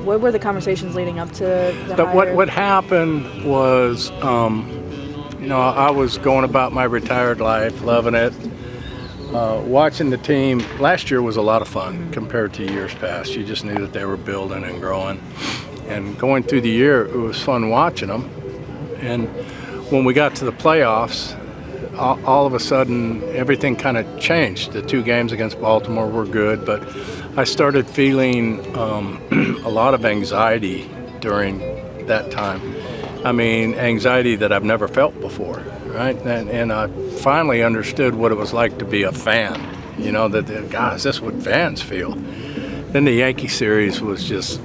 what were the conversations leading up to the hire? What happened was, I was going about my retired life, loving it. Watching the team last year was a lot of fun compared to years past. You just knew that they were building and growing. And going through the year, it was fun watching them. And when we got to the playoffs, all of a sudden, everything kind of changed. The 2 games against Baltimore were good, but I started feeling a lot of anxiety during that time. I mean, anxiety that I've never felt before, right? And I finally understood what it was like to be a fan. Guys, this is what fans feel. Then the Yankee series was just,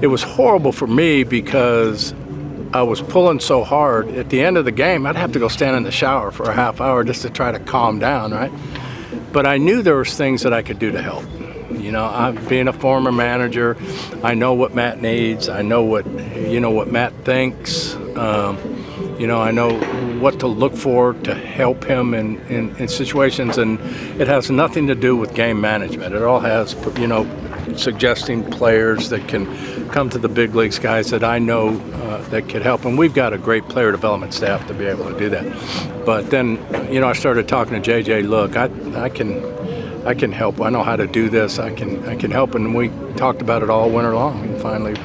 it was horrible for me because I was pulling so hard. At the end of the game, I'd have to go stand in the shower for a half hour just to try to calm down, right? But I knew there was things that I could do to help. I'm being a former manager. I know what Matt needs. I know what Matt thinks. I know what to look for to help him in situations, and it has nothing to do with game management. It all has, suggesting players that can come to the big leagues, guys that I know that could help. And we've got a great player development staff to be able to do that. But then, I started talking to JJ. Look, I can help. I know how to do this. I can help. And we talked about it all winter long, and finally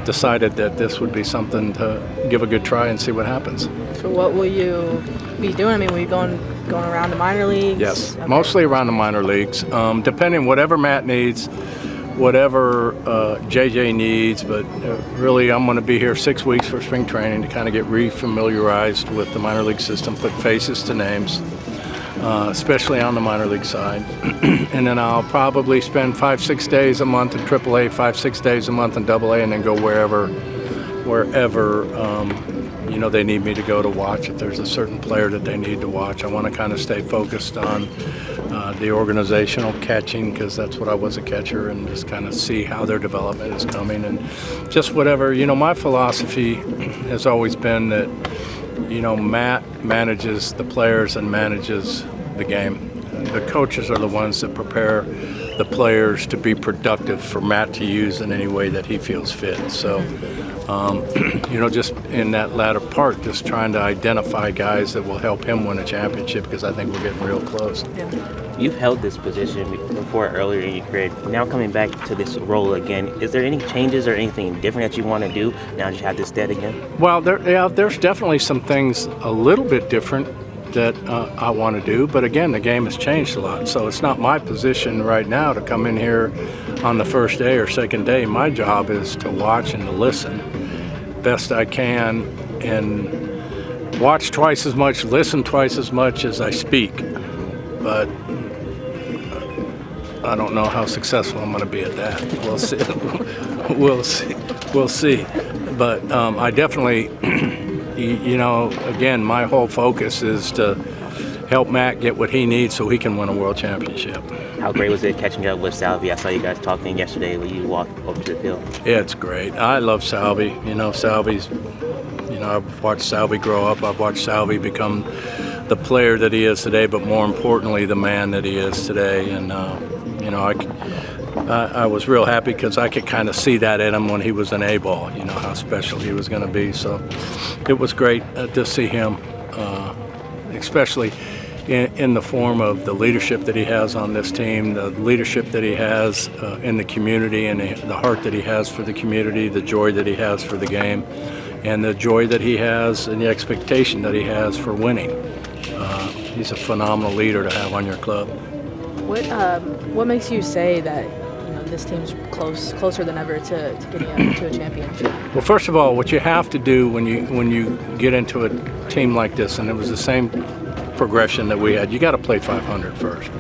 decided that this would be something to give a good try and see what happens. So what will you be doing? I mean, will you going around the minor leagues? Yes, okay. Mostly around the minor leagues, depending whatever Matt needs, whatever JJ needs. But really, I'm going to be here 6 weeks for spring training to kind of get re-familiarized with the minor league system, put faces to names, especially on the minor league side. And then I'll probably spend 5-6 days a month in AAA, 5-6 days a month in AA, and then go wherever they need me to go to watch. If there's a certain player that they need to watch, I want to kind of stay focused on the organizational catching, because that's what I was, a catcher, and just kind of see how their development is coming. And just whatever, my philosophy has always been that, Matt manages the players and manages the game. The coaches are the ones that prepare the players to be productive for Matt to use in any way that he feels fit. So, just in that latter part, just trying to identify guys that will help him win a championship, because I think we're getting real close. Yeah. You've held this position before earlier in your career. Now coming back to this role again, is there any changes or anything different that you want to do now that you have this stead again? Well, there's definitely some things a little bit different that I want to do, but again, the game has changed a lot, so it's not my position right now to come in here on the first day or second day. My job is to watch and to listen best I can, and watch twice as much, listen twice as much as I speak. But I don't know how successful I'm going to be at that. We'll see. We'll see. But I definitely, again, my whole focus is to help Matt get what he needs so he can win a world championship. How great was it catching up with Salvi? I saw you guys talking yesterday when you walked over to the field. Yeah, it's great. I love Salvi. Salvi's, I've watched Salvi grow up. I've watched Salvi become the player that he is today, but more importantly, the man that he is today. And, I was real happy because I could kind of see that in him when he was an A-ball, how special he was going to be. So it was great to see him, especially in the form of the leadership that he has on this team, the leadership that he has in the community, and the heart that he has for the community, the joy that he has for the game, and the joy that he has and the expectation that he has for winning. He's a phenomenal leader to have on your club. What makes you say that this team's closer than ever to getting to a championship? Well, first of all, what you have to do when you get into a team like this, and it was the same progression that we had, you got to play 500 first.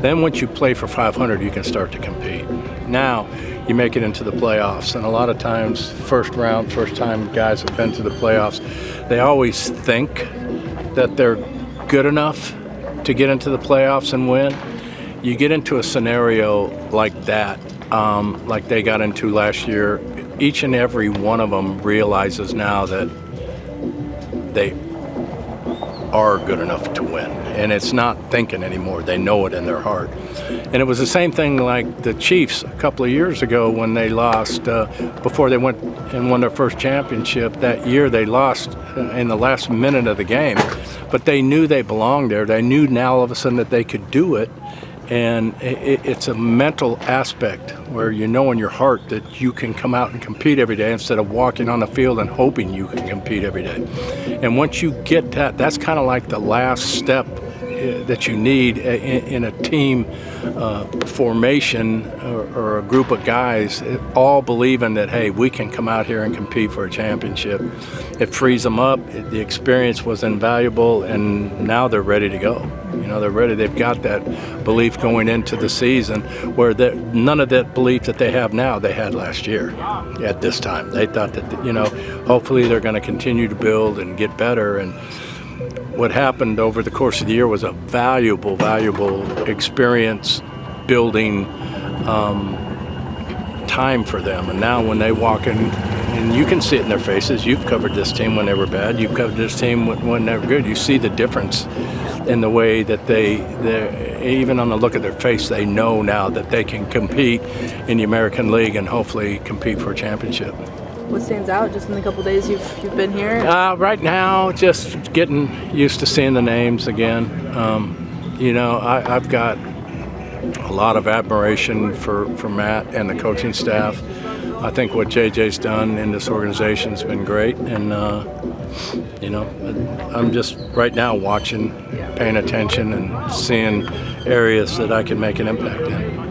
Then once you play for 500, you can start to compete. Now you make it into the playoffs, and a lot of times, first time guys have been to the playoffs, they always think that they're good enough to get into the playoffs and win. You get into a scenario like that, like they got into last year, each and every one of them realizes now that are good enough to win. And it's not thinking anymore. They know it in their heart. And it was the same thing like the Chiefs a couple of years ago when they lost, before they went and won their first championship. That year they lost in the last minute of the game. But they knew they belonged there. They knew now all of a sudden that they could do it. And it's a mental aspect where you know in your heart that you can come out and compete every day instead of walking on the field and hoping you can compete every day. And once you get that, that's kind of like the last step that you need in a team formation or a group of guys all believing that, hey, we can come out here and compete for a championship. It frees them up. The experience was invaluable, and now they're ready to go. You know, they're ready. They've got that belief going into the season where none of that belief that they have now they had last year at this time. They thought that, you know, hopefully they're going to continue to build and get better. And what happened over the course of the year was a valuable experience building time for them. And now when they walk in, and you can see it in their faces, you've covered this team when they were bad, you've covered this team when they were good, you see the difference in the way that they're even on the look of their face, they know now that they can compete in the American League and hopefully compete for a championship. What stands out just in the couple days you've been here? Right now, just getting used to seeing the names again. You know, I've got a lot of admiration for Matt and the coaching staff. I think what JJ's done in this organization has been great, and you know, I'm just right now watching, paying attention, and seeing areas that I can make an impact in.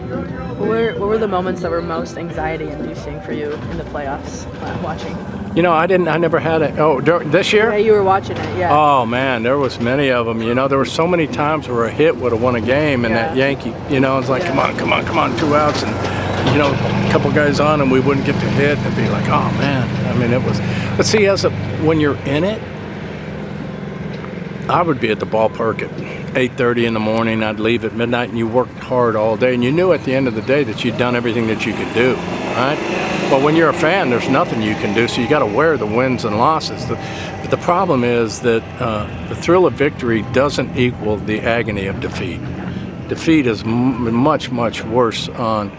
What were the moments that were most anxiety-inducing for you in the playoffs watching? You know, I never had it. Oh, this year? Yeah, you were watching it, yeah. Oh, man, there was many of them. You know, there were so many times where a hit would have won a game, and that Yankee, you know, it's like, come on, 2 outs, and, you know, a couple guys on, and we wouldn't get to hit, and it'd be like, oh, man. I mean, it was, but see, when you're in it, I would be at the ballpark at 8:30 in the morning. I'd leave at midnight, and you worked hard all day, and you knew at the end of the day that you'd done everything that you could do, right? But when you're a fan, there's nothing you can do, so you got to wear the wins and losses. But the problem is that the thrill of victory doesn't equal the agony of defeat. Defeat is much worse on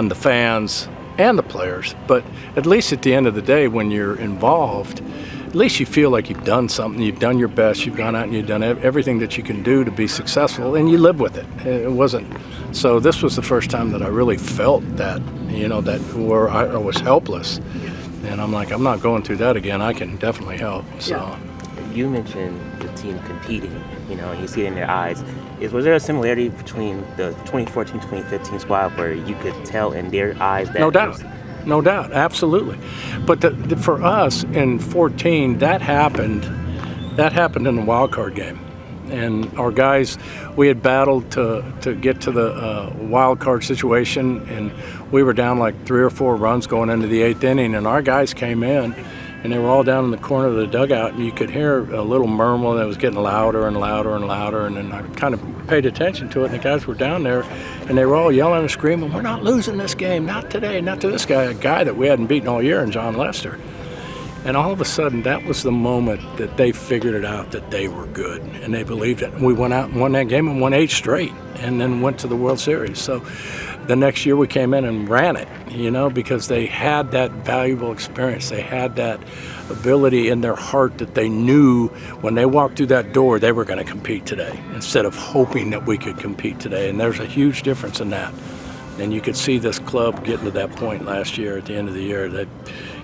the fans and the players. But at least at the end of the day, when you're involved, at least you feel like you've done something. You've done your best. You've gone out and you've done everything that you can do to be successful, and you live with it. It wasn't. So this was the first time that I really felt that, you know, that where I was helpless. And I'm like, I'm not going through that again. I can definitely help. So. You mentioned the team competing, you know, and you see it in their eyes. Was there a similarity between the 2014-2015 squad where you could tell in their eyes that? No doubt, absolutely. But for us in 14, that happened in the wild card game. And our guys, we had battled to get to the wild card situation, and we were down like 3 or 4 runs going into the 8th inning, and our guys came in, and they were all down in the corner of the dugout, and you could hear a little murmur that was getting louder and louder and louder, and then I kind of paid attention to it, and the guys were down there, and they were all yelling and screaming, "We're not losing this game, not today, not to this guy," a guy that we hadn't beaten all year, and John Lester. And all of a sudden, that was the moment that they figured it out, that they were good, and they believed it. And we went out and won that game and won 8 straight, and then went to the World Series. So the next year we came in and ran it, you know, because they had that valuable experience. They had that ability in their heart that they knew when they walked through that door, they were going to compete today instead of hoping that we could compete today. And there's a huge difference in that. And you could see this club getting to that point last year at the end of the year that,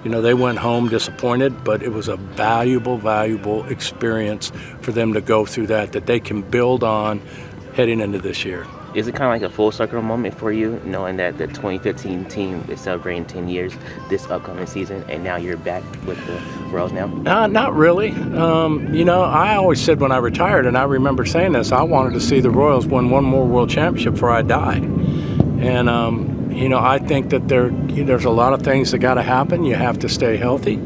you know, they went home disappointed, but it was a valuable experience for them to go through that they can build on heading into this year. Is it kind of like a full circle moment for you, knowing that the 2015 team is celebrating 10 years this upcoming season, and now you're back with the Royals now? Not really. You know, I always said when I retired, and I remember saying this, I wanted to see the Royals win one more World Championship before I died. And, you know, I think that there's a lot of things that got to happen. You have to stay healthy.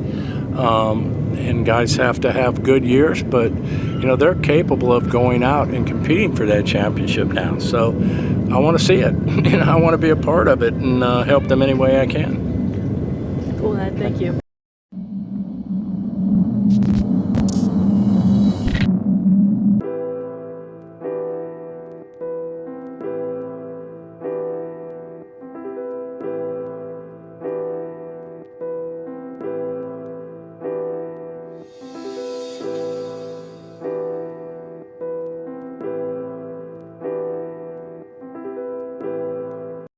And guys have to have good years, but, you know, they're capable of going out and competing for that championship now. So I want to see it. You know, I want to be a part of it and help them any way I can. Cool, Ned. Thank you.